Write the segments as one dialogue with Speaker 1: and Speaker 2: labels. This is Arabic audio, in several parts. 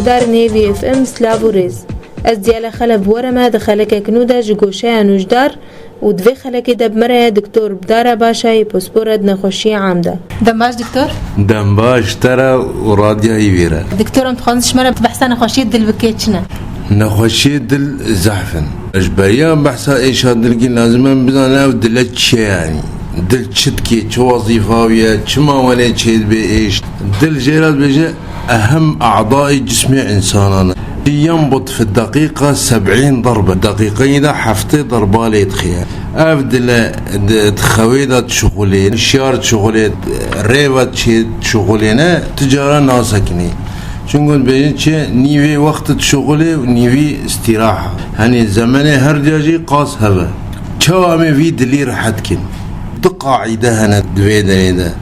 Speaker 1: هفدار نيفي اف ام سلافوريز از ديالا خلب ورما دخلك كنودا جگوشه نوجدار و دوی خلکی دب مره دکتر بداره باشای پسپورد نخوشی عامده.
Speaker 2: دنباش دکتر؟
Speaker 3: دنباش ترى وراديا يبيرا.
Speaker 2: دكتور انت خانش مرة بحث نخوشي الدل بكيتشنا.
Speaker 3: نخوشي الدل زحفن. اجباريا بحثا ايش هادلقي لازم بدنا دلت شي يعني. دل شتكي شو وظيفاوية شما ولا شيء بايش. دل جيرات بيجي اهم اعضاء جسم انساننا. ينبض في الدقيقة 70 ضربة دقيقين حفتي ضربة ليتخيل أفضل تخويدة شغلين شيارة شغلين ريبة شغلين تجارة ناسكني شو نقول بيجي نيفي وقت شغلي ونيفي استراحة يعني زماني هرجاجي قاس هوا شو عمي في دليل حدكن قاعدة هنا دويدة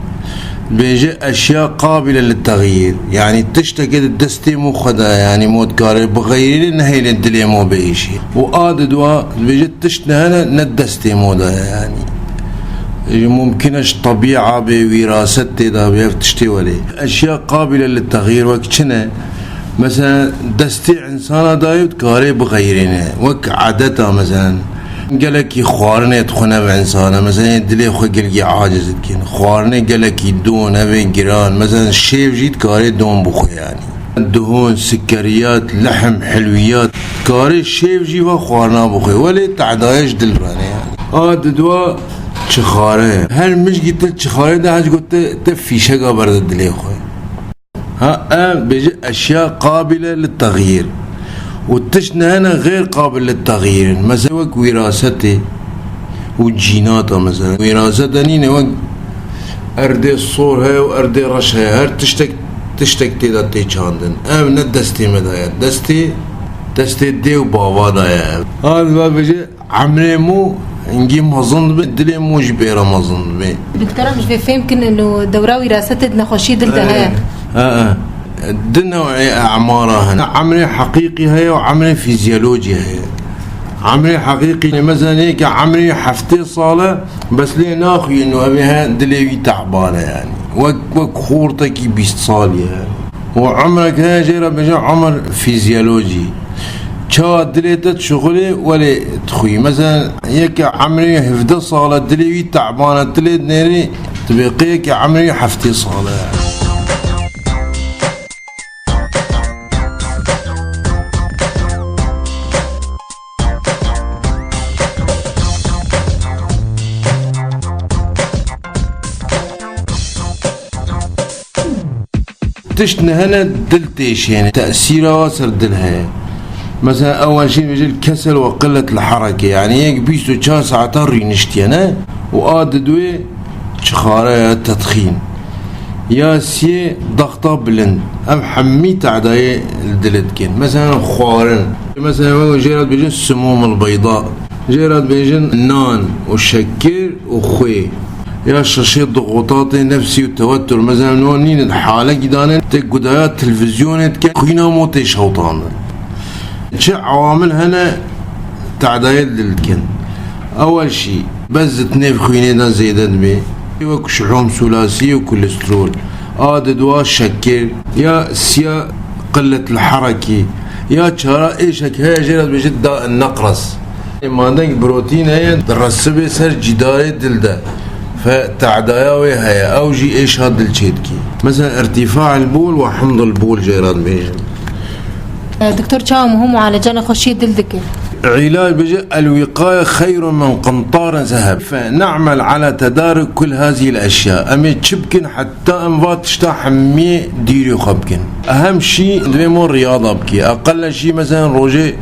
Speaker 3: بيجي أشياء قابلة للتغيير يعني تشتكي الدستي مو خدا يعني مو تكاري بغير إنها يلدلي مو بيشي وآددوا بيجي تشتهنا ندستي مو ده يعني ممكنش طبيعة بوراثتي ده بيفتشتي ولي أشياء قابلة للتغيير وكشنا مثلا دستي إنسان دايو تكاري بغيرنا وك عادتها مثلا قالك خوارنه تخونه بإنسانه مثلا دلی خو قلقي عاجز كين خوارنه قالك يدون هبين جيران مثلا الشيف جيت كاري دون بخو يعني دهون سكريات لحم حلويات كاري الشيف جي خوارنا بخو ولا تعدايش دلبانه يعني دوا شخاره هل مش قلت شخاره ده هج قلت تفيشه قبر دلی خو بيجي اشياء قابله للتغيير والتشنه هنا غير قابل للتغيير مثلا وك وراثتي والجينات مثلا وراثتها نينه وك اردي الصور هاي واردي رش هاي هر تشتك تيدا تيجاندن ندستي مدايا دستي دي وبابا دايا هذا بيجي عمري مو نجي مظن بدلي مو جبيره مظن بي
Speaker 2: دكتوره مش بفهمكن انه دوره وراثتها نخوشي دلتها
Speaker 3: دي نوعية أعمارها هنا عمري حقيقي هي وعمري فيزيولوجي هي عمري حقيقي مثلا هيك عمري حفتي صالة بس ليه ناخي إنه أبيها دليوي تعبانة يعني وك خورتك بيستصالي يعني وعمرك هي جيرا بجا عمر فيزيولوجي شا دليتت شغلي ولا تخوي مثلا هيك عمري هفدي صالة دليوي تعبانة دليت نيري تبقيك عمري حفتي صالة يعني. تشتنا هنا دلتيش يعني تأثيرها واسر دلها مثلا أول شيء بيجي الكسل وقلة الحركة يعني هيك بيستو شا ساعتين رينشتي أنا وآددوي شخارة التدخين يا سي ضغطة بلند أم حمي تعداي الدلتكين مثلا خوارن مثلا جيرات بيجي السموم البيضاء جيرات بيجي النان والشكر وخوي يا شاشة ضغوطات نفسي والتوتر مثلا نونين الحالة جدانا تقدايات تلفزيون كوينا موتي شوطان شو عوامل هنا تعدايات للكن أول شي بزت نيف خوينينا زيدان بي وك شحوم ثلاثي وكوليسترول دوا شكر يا سيا قلة الحركة يا شارع ايشك هاي جرات بجد النقرس ما عندك بروتين هي ترسبي سر جداري دلدا فتعداياوي هي اوجي ايش هاد الشيتكي مثلا ارتفاع البول وحمض البول جيران بيجي
Speaker 2: دكتور شاو مهم معالجة نخشي دلدك
Speaker 3: علاج بيجي الوقاية خير من قنطار ذهب فنعمل على تدارك كل هذه الاشياء امي تشبكن حتى انفات تشتاح مي ديري خبكن اهم شيء دمو رياضة بكي اقل شيء مثلا روجي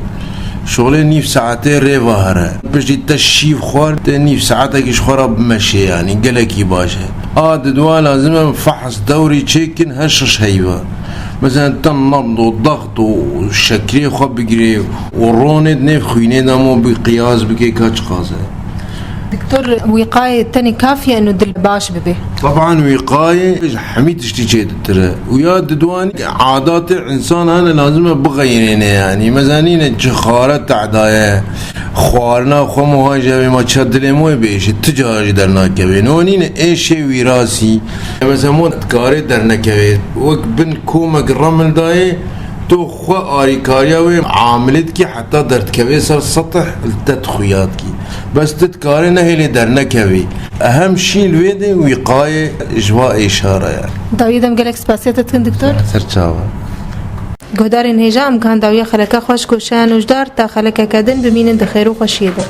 Speaker 3: شغلي نيف ساعتين ريفا هرا باش تشيف خوار نيف ساعتك ايش خورا بمشي يعني قلقي باشا دوا لازم فحص دوري تشيكن هشش هيبا مثلا النبض والضغط والشكري خو بقري والروند نيف خويني دامو بقياس بكي كاتش قازه
Speaker 2: دكتور وقاية تاني كافية انه دل باش ببي
Speaker 3: طبعا وقاية حميد تشتي ترى ويا ددوان عادات انسان انا لازم بغيرين يعني مزانين جخارة تعدايا خوارنا خو مهاجة ما تشدل مو بيش التجاري درنا كبين ونين ايش وراثي مثلا مو تكاري درنا كبين وك بن كومك الرمل داي تو خو آریکاریا و عاملت کی حتی در تکوی سر سطح التدخویات کی بس تتکاره نهیلی در نکوی اهم شی الویده وقای اجواء اشاره يعني
Speaker 2: داویه دم گلک سپاسیت کن دکتور
Speaker 3: سرچاوه
Speaker 2: گهدار هجام کان داویه خلکه خوش کوشان وجدار تا خلکه کدن بمینن دخیرو خوشیده